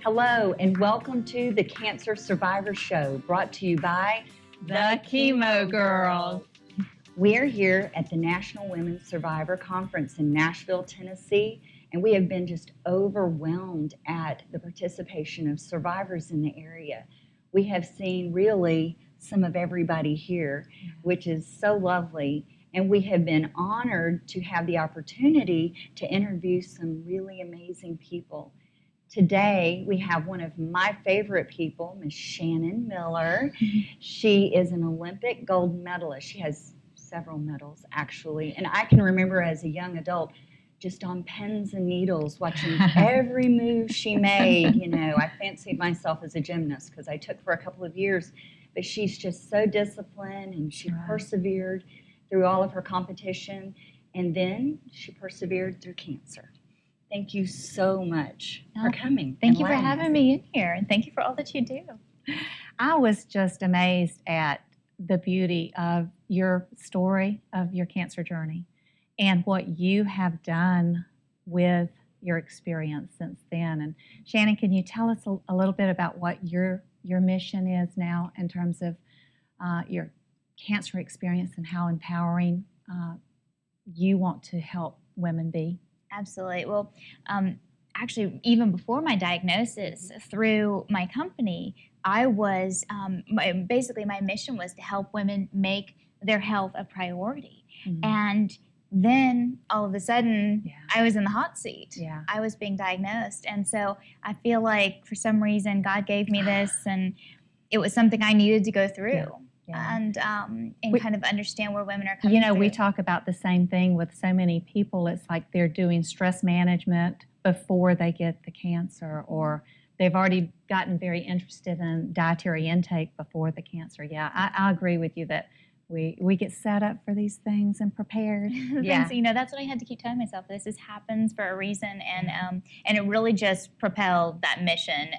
Hello, and welcome to the Cancer Survivor Show, brought to you by The Chemo Girls. We're here at the National Women's Survivor Conference in Nashville, Tennessee, and we have been just overwhelmed at the participation of survivors in the area. We have seen really some of everybody here, which is so lovely, and we have been honored to have the opportunity to interview some really amazing people. Today, we have one of my favorite people, Miss Shannon Miller. She is an Olympic gold medalist. She has several medals, actually. And I can remember as a young adult, just on pins and needles, watching every move she made. You know, I fancied myself as a gymnast because I took for a couple of years. But she's just so disciplined, and she persevered through all of her competition. And then she persevered through cancer. Thank you so much for coming. Thank you for having me in here, and thank you for all that you do. I was just amazed at the beauty of your story, of your cancer journey, and what you have done with your experience since then. And Shannon, can you tell us a little bit about what your mission is now in terms of your cancer experience and how empowering you want to help women be? Absolutely. Well, actually, even before my diagnosis, through my company, I was basically my mission was to help women make their health a priority. Mm-hmm. And then all of a sudden, I was in the hot seat. Yeah. I was being diagnosed. And so I feel like for some reason, God gave me this, and it was something I needed to go through. Yeah. Yeah. And kind of understand where women are coming through. We talk about the same thing with so many people. It's like they're doing stress management before they get the cancer, or they've already gotten very interested in dietary intake before the cancer. Yeah, I agree with you that we get set up for these things and prepared. Yeah. You know, that's what I had to keep telling myself. This happens for a reason, and it really just propelled that mission.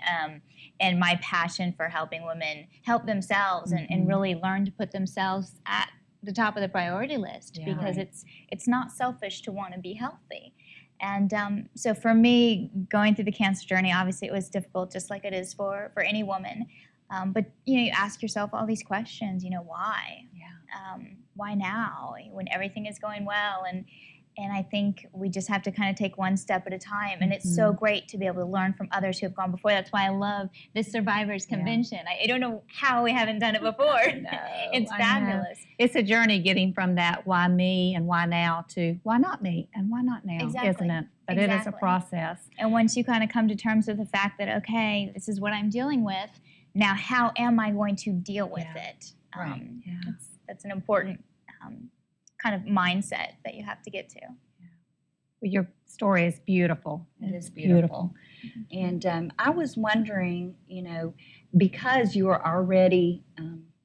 And my passion for helping women help themselves and really learn to put themselves at the top of the priority list, because it's not selfish to want to be healthy. And so for me, going through the cancer journey, obviously it was difficult, just like it is for any woman. But you ask yourself all these questions. Why? Why now? When everything is going well, and I think we just have to kind of take one step at a time. And it's so great to be able to learn from others who have gone before. That's why I love this Survivors Convention. I don't know how we haven't done it before. It's fabulous. It's a journey getting from that why me and why now to why not me and why not now, isn't it? But it is a process. And once you kind of come to terms with the fact that, okay, this is what I'm dealing with, now how am I going to deal with it? That's an important kind of mindset that you have to get to. Well, your story is beautiful. It is beautiful. And I was wondering, because you are already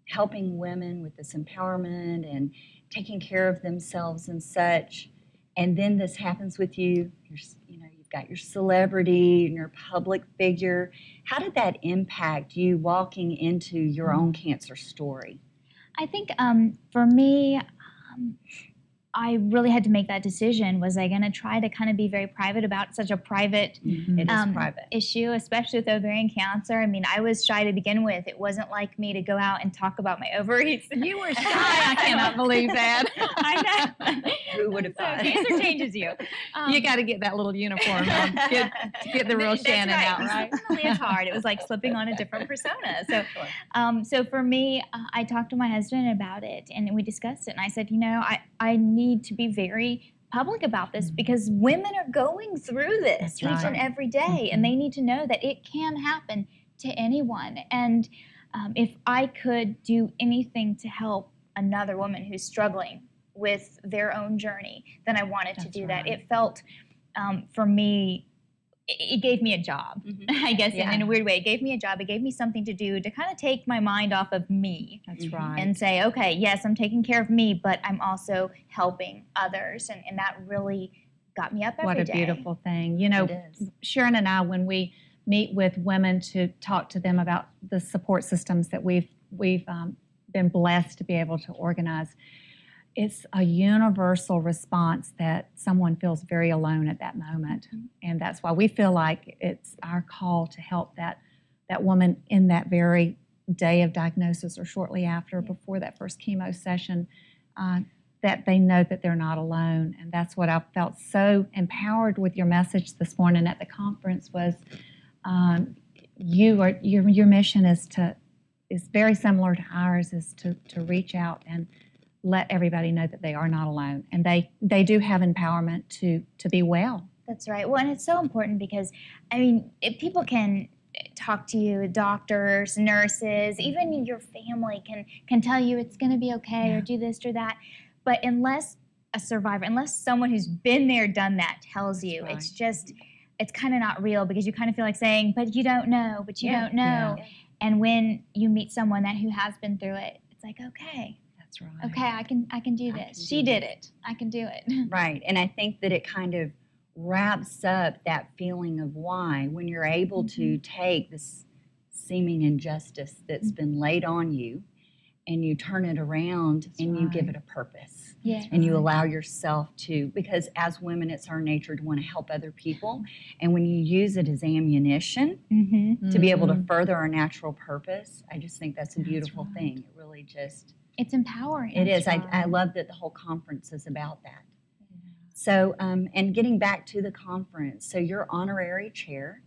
helping women with this empowerment and taking care of themselves and such, and then this happens with you, you've got your celebrity and your public figure. How did that impact you walking into your own cancer story? I think for me, I really had to make that decision. Was I going to try to kind of be very private about such a private, issue, especially with ovarian cancer? I mean, I was shy to begin with. It wasn't like me to go out and talk about my ovaries. You were shy. I cannot believe that. I know. Who would have thought? Cancer changes you. You got to get that little uniform on. Get the real Shannon out, right? It's hard. It was like slipping on a different persona. So for me, I talked to my husband about it, and we discussed it. And I said, I need to be very public about this, because women are going through this each and every day, and they need to know that it can happen to anyone. And if I could do anything to help another woman who's struggling with their own journey, then I wanted to do that. It felt, for me, it gave me a job, I guess, in a weird way. It gave me a job. It gave me something to do to kind of take my mind off of me. That's right. And say, okay, yes, I'm taking care of me, but I'm also helping others. And that really got me up every day. What a beautiful thing. Sharon and I, when we meet with women to talk to them about the support systems that we've been blessed to be able to organize, it's a universal response that someone feels very alone at that moment. And that's why we feel like it's our call to help that woman in that very day of diagnosis or shortly after, before that first chemo session, that they know that they're not alone. And that's what I felt so empowered with your message this morning at the conference was your mission is very similar to ours, is to reach out and let everybody know that they are not alone, and they do have empowerment to be well. That's right. Well, and it's so important because, I mean, if people can talk to you, doctors, nurses, even your family can tell you it's going to be okay or do this or that, but unless a survivor, unless someone who's been there, done that tells you, it's just, it's kind of not real, because you kind of feel like saying, but you don't know, but you don't know. Yeah. And when you meet someone who has been through it, it's like, okay. That's right. Okay, I can do this. She did it. I can do it. Right. And I think that it kind of wraps up that feeling of why, when you're able to take this seeming injustice that's been laid on you and you turn it around you give it a purpose. Yeah. And you allow yourself to, because as women, it's our nature to want to help other people. And when you use it as ammunition to be able to further our natural purpose, I just think that's a beautiful thing. It really just... It's empowering. It is. I love that the whole conference is about that. So, and getting back to the conference, so you're honorary chair.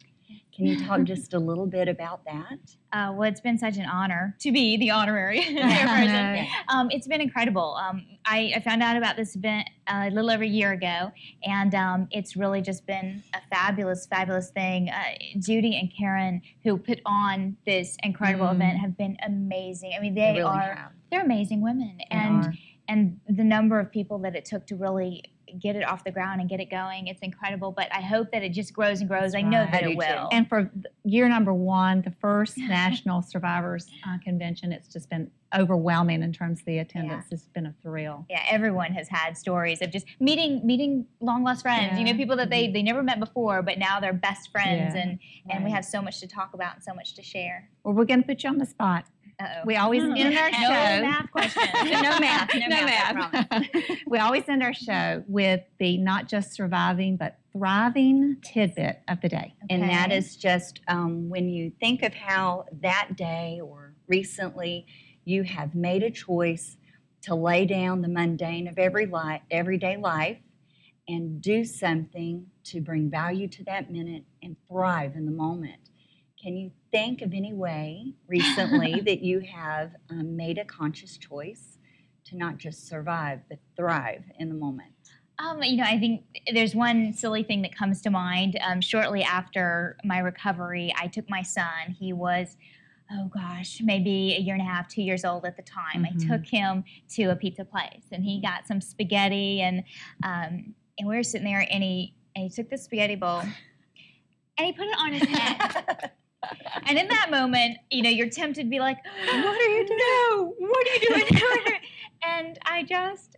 Can you talk just a little bit about that? Well, it's been such an honor to be the honorary chairperson. It's been incredible. I found out about this event a little over a year ago, and it's really just been a fabulous, fabulous thing. Judy and Karen, who put on this incredible event, have been amazing. I mean, they're amazing women, and the number of people that it took to really get it off the ground and get it going, it's incredible. But I hope that it just grows and grows. I know that it will. And for year number 1, the first National Survivors Convention, it's just been overwhelming in terms of the attendance. It's been a thrill. Yeah, everyone has had stories of just meeting long lost friends. You know, people that they never met before, but now they're best friends, and we have so much to talk about and so much to share. Well, we're going to put you on the spot. We always end our show. No math questions. No math. We always end our show with the not just surviving but thriving tidbit of the day. And that is just when you think of how that day or recently you have made a choice to lay down the mundane of everyday life and do something to bring value to that minute and thrive in the moment. Can you think of any way recently that you have made a conscious choice to not just survive, but thrive in the moment? You know, I think there's one silly thing that comes to mind. Shortly after my recovery, I took my son. He was, maybe a year and a half, 2 years old at the time. I took him to a pizza place, and he got some spaghetti, and we were sitting there, and he took the spaghetti bowl, and he put it on his head. And in that moment, you know, you're tempted to be like, what are you doing? No, what are you doing? And I just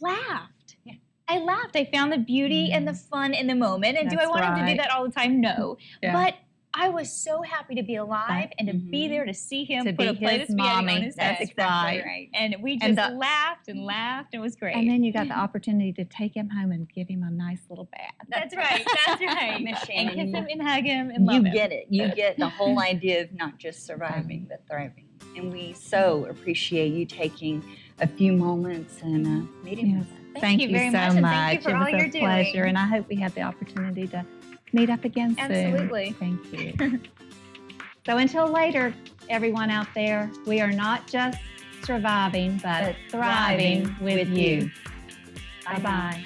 laughed. Yeah. I laughed. I found the beauty and the fun in the moment. And do I want him to do that all the time? No. Yeah. But I was so happy to be alive and to be there to see him put a plate of spaghetti on his head. That's exactly right. And we just laughed and laughed. It was great. And then you got the opportunity to take him home and give him a nice little bath. That's right. That's right. Miss Shannon, and kiss him and hug him and love him. You get it. You get the whole idea of not just surviving, but thriving. And we so appreciate you taking a few moments and meeting with us. Thank you very much. So much. Thank you for all you're doing. It was a pleasure, and I hope we have the opportunity to meet up again soon. Absolutely. Thank you. So until later, everyone out there, we are not just surviving, but thriving with you. Bye-bye.